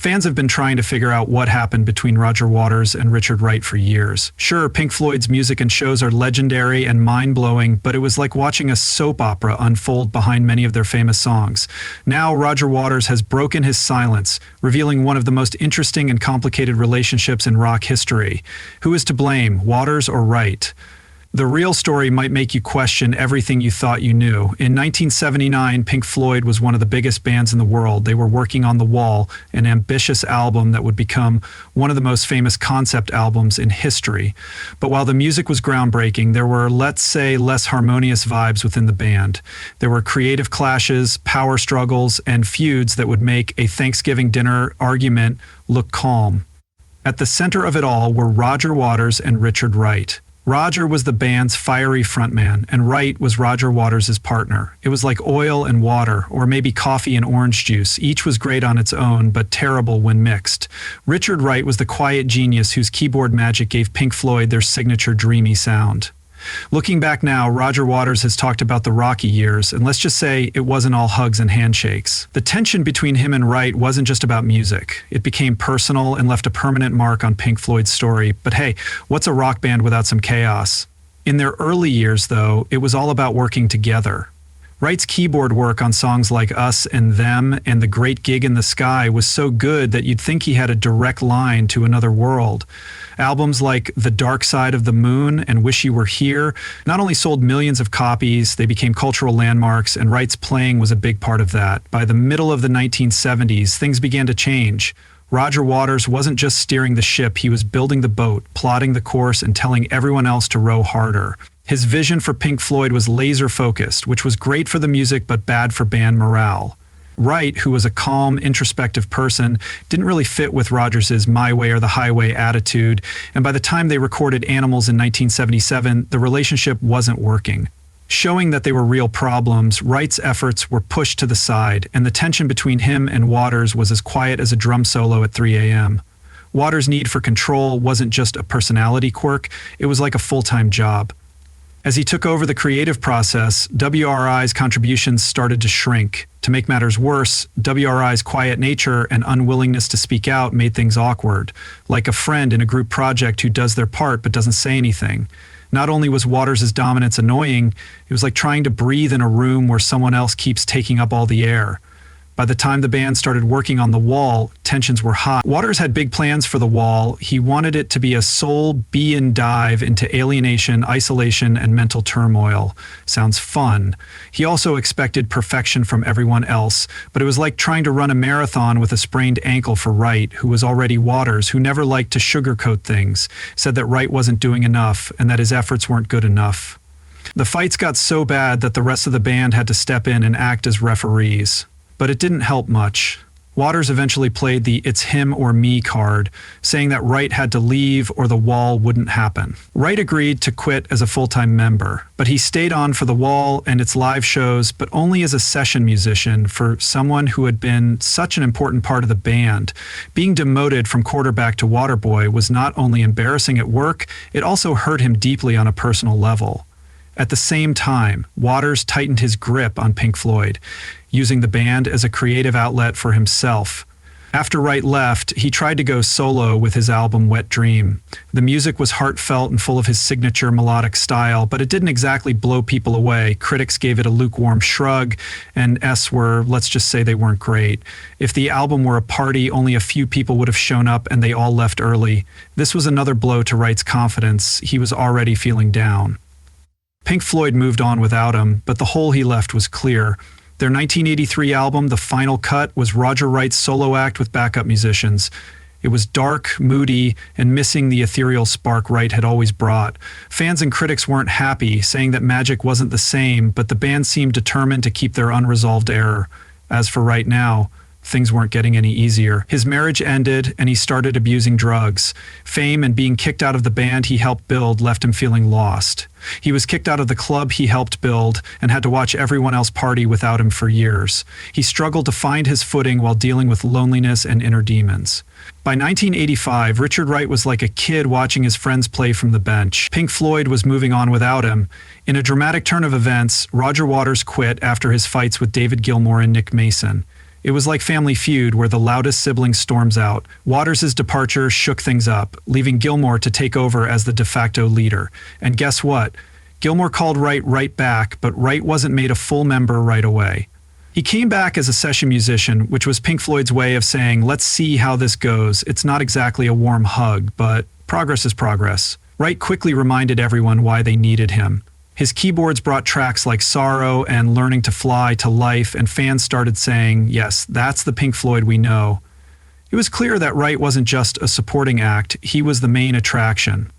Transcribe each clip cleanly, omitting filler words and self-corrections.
Fans have been trying to figure out what happened between Roger Waters and Richard Wright for years. Sure, Pink Floyd's music and shows are legendary and mind-blowing, but it was like watching a soap opera unfold behind many of their famous songs. Now, Roger Waters has broken his silence, revealing one of the most interesting and complicated relationships in rock history. Who is to blame, Waters or Wright? The real story might make you question everything you thought you knew. In 1979, Pink Floyd was one of the biggest bands in the world. They were working on The Wall, an ambitious album that would become one of the most famous concept albums in history. But while the music was groundbreaking, there were, let's say, less harmonious vibes within the band. There were creative clashes, power struggles, and feuds that would make a Thanksgiving dinner argument look calm. At the center of it all were Roger Waters and Richard Wright. Roger was the band's fiery frontman, and Wright was Roger Waters' partner. It was like oil and water, or maybe coffee and orange juice. Each was great on its own, but terrible when mixed. Richard Wright was the quiet genius whose keyboard magic gave Pink Floyd their signature dreamy sound. Looking back now, Roger Waters has talked about the rocky years, and let's just say it wasn't all hugs and handshakes. The tension between him and Wright wasn't just about music. It became personal and left a permanent mark on Pink Floyd's story. But hey, what's a rock band without some chaos? In their early years, though, it was all about working together. Wright's keyboard work on songs like Us and Them and The Great Gig in the Sky was so good that you'd think he had a direct line to another world. Albums like The Dark Side of the Moon and Wish You Were Here not only sold millions of copies, they became cultural landmarks, and Wright's playing was a big part of that. By the middle of the 1970s, things began to change. Roger Waters wasn't just steering the ship, he was building the boat, plotting the course, and telling everyone else to row harder. His vision for Pink Floyd was laser-focused, which was great for the music but bad for band morale. Wright, who was a calm, introspective person, didn't really fit with Rodgers' my way or the highway attitude, and by the time they recorded Animals in 1977, the relationship wasn't working. Showing that they were real problems, Wright's efforts were pushed to the side, and the tension between him and Waters was as quiet as a drum solo at 3 a.m. Waters' need for control wasn't just a personality quirk, it was like a full-time job. As he took over the creative process, WRI's contributions started to shrink. To make matters worse, WRI's quiet nature and unwillingness to speak out made things awkward, like a friend in a group project who does their part but doesn't say anything. Not only was Waters' dominance annoying, it was like trying to breathe in a room where someone else keeps taking up all the air. By the time the band started working on The Wall, tensions were high. Waters had big plans for The Wall. He wanted it to be a soul be-and dive into alienation, isolation, and mental turmoil. Sounds fun. He also expected perfection from everyone else, but it was like trying to run a marathon with a sprained ankle for Wright, who was already Waters, who never liked to sugarcoat things, said that Wright wasn't doing enough, and that his efforts weren't good enough. The fights got so bad that the rest of the band had to step in and act as referees. But it didn't help much. Waters eventually played the "it's him or me" card, saying that Wright had to leave or The Wall wouldn't happen. Wright agreed to quit as a full-time member, but he stayed on for The Wall and its live shows, but only as a session musician for someone who had been such an important part of the band. Being demoted from quarterback to waterboy was not only embarrassing at work, it also hurt him deeply on a personal level. At the same time, Waters tightened his grip on Pink Floyd, using the band as a creative outlet for himself. After Wright left, he tried to go solo with his album Wet Dream. The music was heartfelt and full of his signature melodic style, but it didn't exactly blow people away. Critics gave it a lukewarm shrug, and were, let's just say they weren't great. If the album were a party, only a few people would have shown up and they all left early. This was another blow to Wright's confidence. He was already feeling down. Pink Floyd moved on without him, but the hole he left was clear. Their 1983 album, The Final Cut, was Roger Wright's solo act with backup musicians. It was dark, moody, and missing the ethereal spark Wright had always brought. Fans and critics weren't happy, saying that magic wasn't the same, but the band seemed determined to keep their unresolved error. As for Wright now, things weren't getting any easier. His marriage ended, and he started abusing drugs. Fame and being kicked out of the band he helped build left him feeling lost. He was kicked out of the club he helped build and had to watch everyone else party without him for years. He struggled to find his footing while dealing with loneliness and inner demons. By 1985, Richard Wright was like a kid watching his friends play from the bench. Pink Floyd was moving on without him. In a dramatic turn of events, Roger Waters quit after his fights with David Gilmour and Nick Mason. It was like Family Feud, where the loudest sibling storms out. Waters' departure shook things up, leaving Gilmore to take over as the de facto leader. And guess what? Gilmore called Wright right back, but Wright wasn't made a full member right away. He came back as a session musician, which was Pink Floyd's way of saying, let's see how this goes. It's not exactly a warm hug, but progress is progress. Wright quickly reminded everyone why they needed him. His keyboards brought tracks like Sorrow and Learning to Fly to life, and fans started saying, yes, that's the Pink Floyd we know. It was clear that Wright wasn't just a supporting act, he was the main attraction.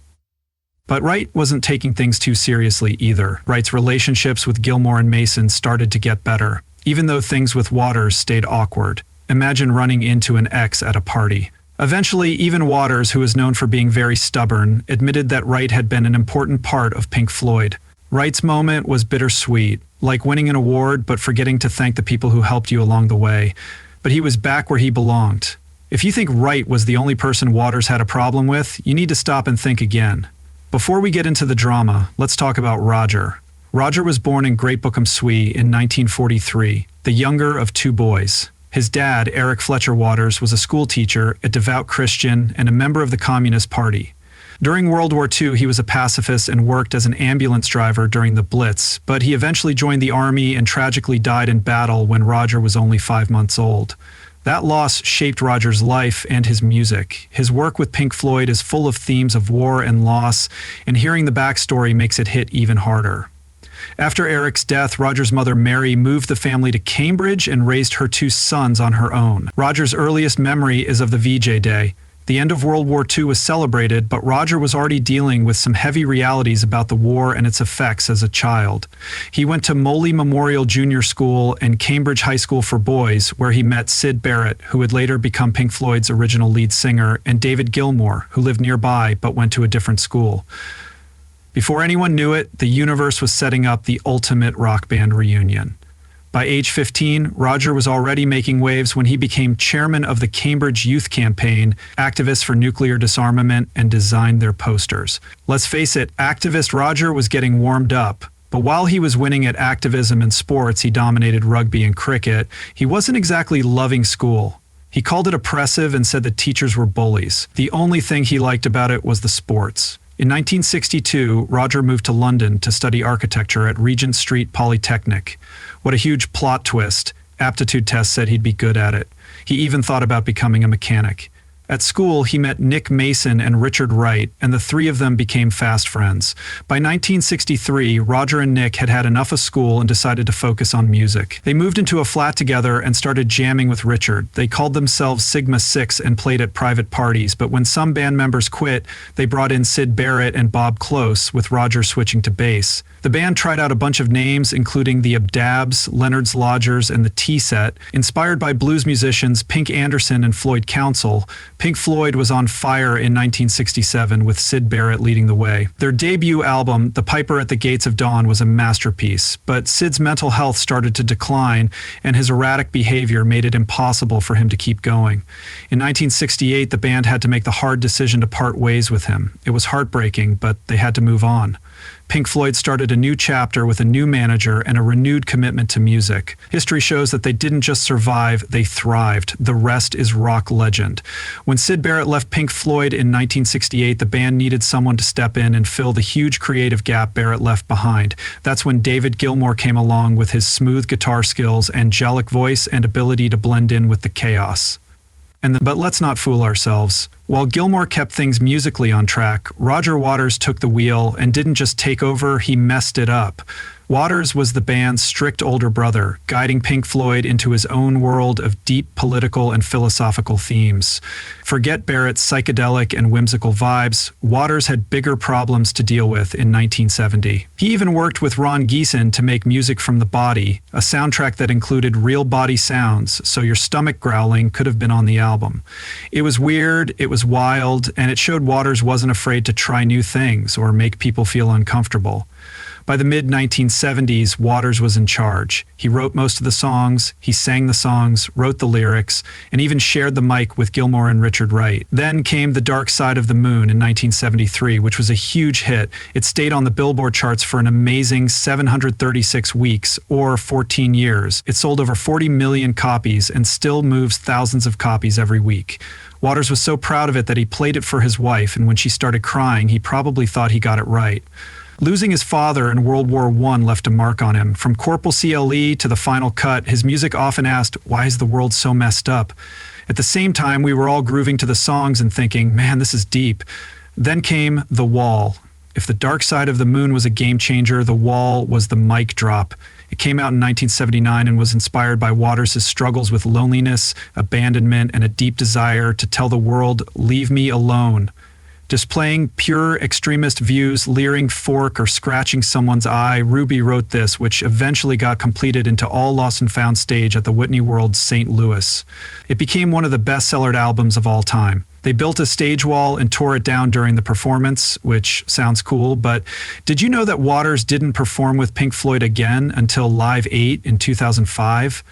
But Wright wasn't taking things too seriously either. Wright's relationships with Gilmore and Mason started to get better, even though things with Waters stayed awkward. Imagine running into an ex at a party. Eventually, even Waters, who was known for being very stubborn, admitted that Wright had been an important part of Pink Floyd. Wright's moment was bittersweet, like winning an award but forgetting to thank the people who helped you along the way. But he was back where he belonged. If you think Wright was the only person Waters had a problem with, you need to stop and think again. Before we get into the drama, let's talk about Roger. Roger was born in Great Bookham-Swee in 1943, the younger of two boys. His dad, Eric Fletcher Waters, was a school teacher, a devout Christian, and a member of the Communist Party. During World War II, he was a pacifist and worked as an ambulance driver during the Blitz, but he eventually joined the army and tragically died in battle when Roger was only 5 months old. That loss shaped Roger's life and his music. His work with Pink Floyd is full of themes of war and loss, and hearing the backstory makes it hit even harder. After Eric's death, Roger's mother Mary moved the family to Cambridge and raised her 2 sons on her own. Roger's earliest memory is of the VJ Day. The end of World War II was celebrated, but Roger was already dealing with some heavy realities about the war and its effects as a child. He went to Moley Memorial Junior School and Cambridge High School for Boys, where he met Syd Barrett, who would later become Pink Floyd's original lead singer, and David Gilmour, who lived nearby but went to a different school. Before anyone knew it, the universe was setting up the ultimate rock band reunion. By age 15, Roger was already making waves when he became chairman of the Cambridge Youth Campaign, activists for nuclear disarmament, and designed their posters. Let's face it, activist Roger was getting warmed up. But while he was winning at activism and sports, he dominated rugby and cricket. He wasn't exactly loving school. He called it oppressive and said that teachers were bullies. The only thing he liked about it was the sports. In 1962, Roger moved to London to study architecture at Regent Street Polytechnic. What a huge plot twist. Aptitude tests said he'd be good at it. He even thought about becoming a mechanic. At school, he met Nick Mason and Richard Wright, and the 3 of them became fast friends. By 1963, Roger and Nick had had enough of school and decided to focus on music. They moved into a flat together and started jamming with Richard. They called themselves Sigma 6 and played at private parties, but when some band members quit, they brought in Syd Barrett and Bob Close, with Roger switching to bass. The band tried out a bunch of names, including the Abdabs, Leonard's Lodgers, and the T-Set. Inspired by blues musicians Pink Anderson and Floyd Council, Pink Floyd was on fire in 1967 with Syd Barrett leading the way. Their debut album, The Piper at the Gates of Dawn, was a masterpiece, but Syd's mental health started to decline, and his erratic behavior made it impossible for him to keep going. In 1968, the band had to make the hard decision to part ways with him. It was heartbreaking, but they had to move on. Pink Floyd started a new chapter with a new manager and a renewed commitment to music. History shows that they didn't just survive, they thrived. The rest is rock legend. When Syd Barrett left Pink Floyd in 1968, the band needed someone to step in and fill the huge creative gap Barrett left behind. That's when David Gilmour came along with his smooth guitar skills, angelic voice, and ability to blend in with the chaos. But let's not fool ourselves. While Gilmour kept things musically on track, Roger Waters took the wheel and didn't just take over, he messed it up. Waters was the band's strict older brother, guiding Pink Floyd into his own world of deep political and philosophical themes. Forget Barrett's psychedelic and whimsical vibes, Waters had bigger problems to deal with in 1970. He even worked with Ron Geesin to make music from the body, a soundtrack that included real body sounds, so your stomach growling could have been on the album. It was weird, it was wild, and it showed Waters wasn't afraid to try new things or make people feel uncomfortable. By the mid-1970s, Waters was in charge. He wrote most of the songs, he sang the songs, wrote the lyrics, and even shared the mic with Gilmour and Richard Wright. Then came The Dark Side of the Moon in 1973, which was a huge hit. It stayed on the Billboard charts for an amazing 736 weeks, or 14 years. It sold over 40 million copies and still moves thousands of copies every week. Waters was so proud of it that he played it for his wife, and when she started crying, he probably thought he got it right. Losing his father in World War I left a mark on him. From Corporal CLE to The Final Cut, his music often asked, "Why is the world so messed up?" At the same time, we were all grooving to the songs and thinking, man, this is deep. Then came The Wall. If The Dark Side of the Moon was a game changer, The Wall was the mic drop. It came out in 1979 and was inspired by Waters' struggles with loneliness, abandonment, and a deep desire to tell the world, "Leave me alone." Displaying pure extremist views, leering fork, or scratching someone's eye, Ruby wrote this, which eventually got completed into all Lost and Found stage at the Whitney World St. Louis. It became one of the best-sellered albums of all time. They built a stage wall and tore it down during the performance, which sounds cool, but did you know that Waters didn't perform with Pink Floyd again until Live 8 in 2005?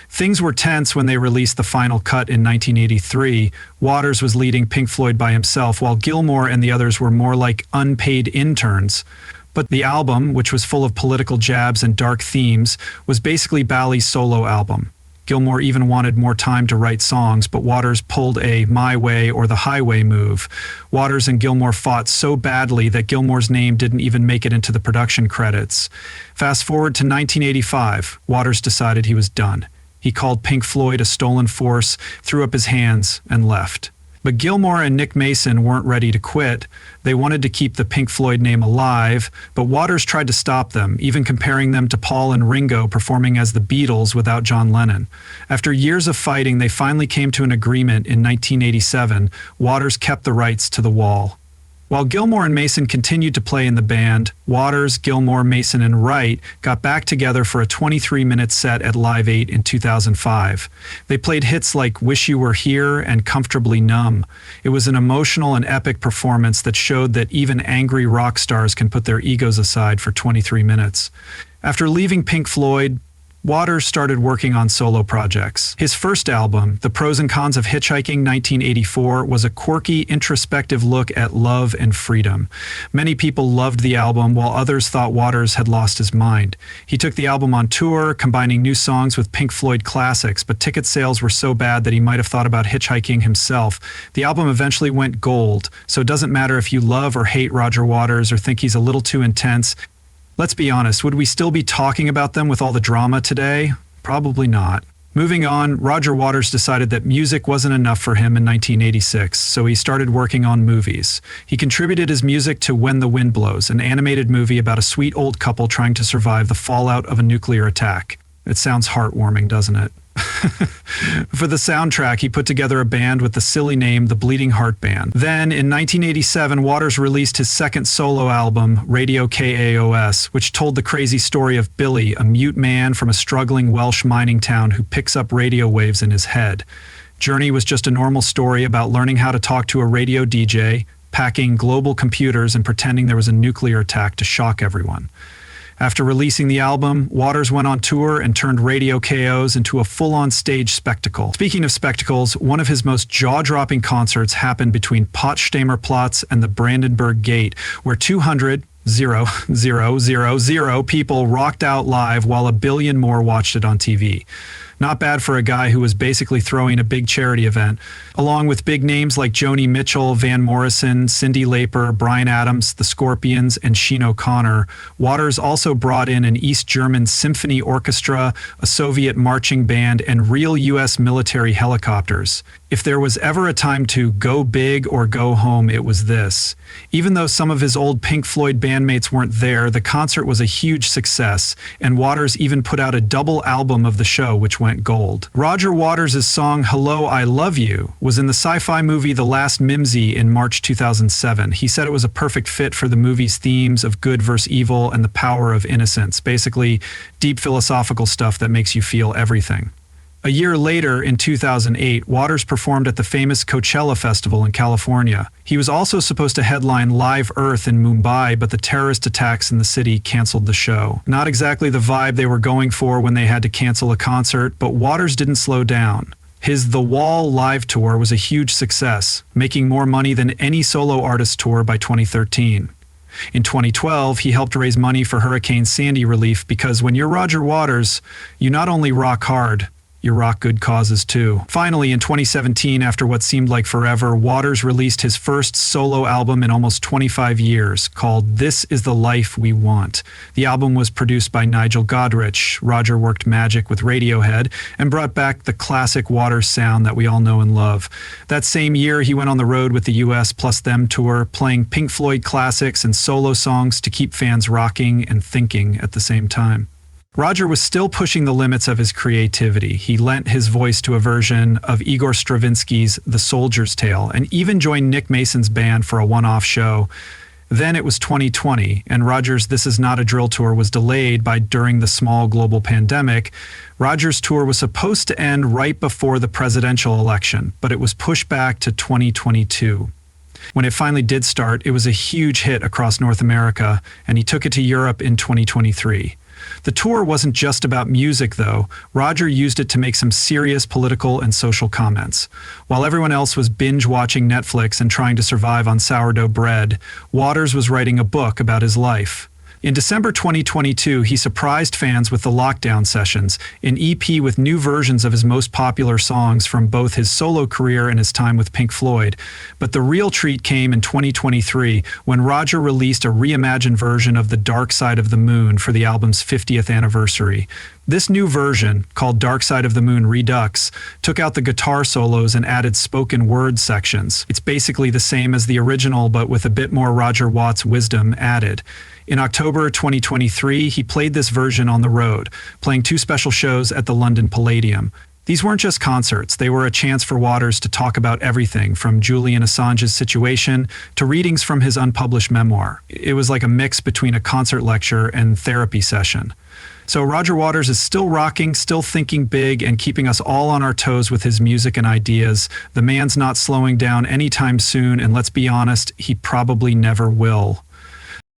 Things were tense when they released The Final Cut in 1983. Waters was leading Pink Floyd by himself, while Gilmour and the others were more like unpaid interns. But the album, which was full of political jabs and dark themes, was basically Bally's solo album. Gilmour even wanted more time to write songs, but Waters pulled a My Way or the Highway move. Waters and Gilmour fought so badly that Gilmour's name didn't even make it into the production credits. Fast forward to 1985, Waters decided he was done. He called Pink Floyd a stolen force, threw up his hands, and left. But Gilmour and Nick Mason weren't ready to quit. They wanted to keep the Pink Floyd name alive, but Waters tried to stop them, even comparing them to Paul and Ringo performing as the Beatles without John Lennon. After years of fighting, they finally came to an agreement in 1987. Waters kept the rights to The Wall. While Gilmour and Mason continued to play in the band, Waters, Gilmour, Mason, and Wright got back together for a 23-minute set at Live 8 in 2005. They played hits like Wish You Were Here and Comfortably Numb. It was an emotional and epic performance that showed that even angry rock stars can put their egos aside for 23 minutes. After leaving Pink Floyd, Waters started working on solo projects. His first album, The Pros and Cons of Hitchhiking 1984, was a quirky, introspective look at love and freedom. Many people loved the album, while others thought Waters had lost his mind. He took the album on tour, combining new songs with Pink Floyd classics, but ticket sales were so bad that he might have thought about hitchhiking himself. The album eventually went gold, so it doesn't matter if you love or hate Roger Waters or think he's a little too intense. Let's be honest, would we still be talking about them with all the drama today? Probably not. Moving on, Roger Waters decided that music wasn't enough for him in 1986, so he started working on movies. He contributed his music to When the Wind Blows, an animated movie about a sweet old couple trying to survive the fallout of a nuclear attack. It sounds heartwarming, doesn't it? For the soundtrack, he put together a band with the silly name The Bleeding Heart Band. Then, in 1987, Waters released his second solo album, Radio KAOS, which told the crazy story of Billy, a mute man from a struggling Welsh mining town who picks up radio waves in his head. Journey was just a normal story about learning how to talk to a radio DJ, packing global computers, and pretending there was a nuclear attack to shock everyone. After releasing the album, Waters went on tour and turned Radio KOs into a full-on stage spectacle. Speaking of spectacles, one of his most jaw-dropping concerts happened between Potsdamer Platz and the Brandenburg Gate, where 200,000 people rocked out live while a billion more watched it on TV. Not bad for a guy who was basically throwing a big charity event. Along with big names like Joni Mitchell, Van Morrison, Cyndi Lauper, Bryan Adams, the Scorpions, and Sinead O'Connor, Waters also brought in an East German symphony orchestra, a Soviet marching band, and real U.S. military helicopters. If there was ever a time to go big or go home, it was this. Even though some of his old Pink Floyd bandmates weren't there, the concert was a huge success, and Waters even put out a double album of the show, which went gold. Roger Waters' song Hello, I Love You was in the sci-fi movie The Last Mimsy in March 2007. He said it was a perfect fit for the movie's themes of good versus evil and the power of innocence, basically deep philosophical stuff that makes you feel everything. A year later, in 2008, Waters performed at the famous Coachella Festival in California. He was also supposed to headline Live Earth in Mumbai, but the terrorist attacks in the city canceled the show. Not exactly the vibe they were going for when they had to cancel a concert, but Waters didn't slow down. His The Wall live tour was a huge success, making more money than any solo artist tour by 2013. In 2012, he helped raise money for Hurricane Sandy relief because when you're Roger Waters, you not only rock hard, you rock good causes too. Finally, in 2017, after what seemed like forever, Waters released his first solo album in almost 25 years, called This Is the Life We Want. The album was produced by Nigel Godrich. Roger worked magic with Radiohead and brought back the classic Waters sound that we all know and love. That same year, he went on the road with the US Plus Them tour, playing Pink Floyd classics and solo songs to keep fans rocking and thinking at the same time. Roger was still pushing the limits of his creativity. He lent his voice to a version of Igor Stravinsky's The Soldier's Tale, and even joined Nick Mason's band for a one-off show. Then it was 2020, and Roger's This Is Not a Drill tour was delayed during the small global pandemic. Roger's tour was supposed to end right before the presidential election, but it was pushed back to 2022. When it finally did start, it was a huge hit across North America, and he took it to Europe in 2023. The tour wasn't just about music, though. Roger used it to make some serious political and social comments. While everyone else was binge-watching Netflix and trying to survive on sourdough bread, Waters was writing a book about his life. In December 2022, he surprised fans with the Lockdown Sessions, an EP with new versions of his most popular songs from both his solo career and his time with Pink Floyd. But the real treat came in 2023 when Roger released a reimagined version of The Dark Side of the Moon for the album's 50th anniversary. This new version, called Dark Side of the Moon Redux, took out the guitar solos and added spoken word sections. It's basically the same as the original, but with a bit more Roger Watts' wisdom added. In October 2023, he played this version on the road, playing 2 special shows at the London Palladium. These weren't just concerts, they were a chance for Waters to talk about everything from Julian Assange's situation to readings from his unpublished memoir. It was like a mix between a concert lecture and therapy session. So Roger Waters is still rocking, still thinking big, and keeping us all on our toes with his music and ideas. The man's not slowing down anytime soon, and let's be honest, he probably never will.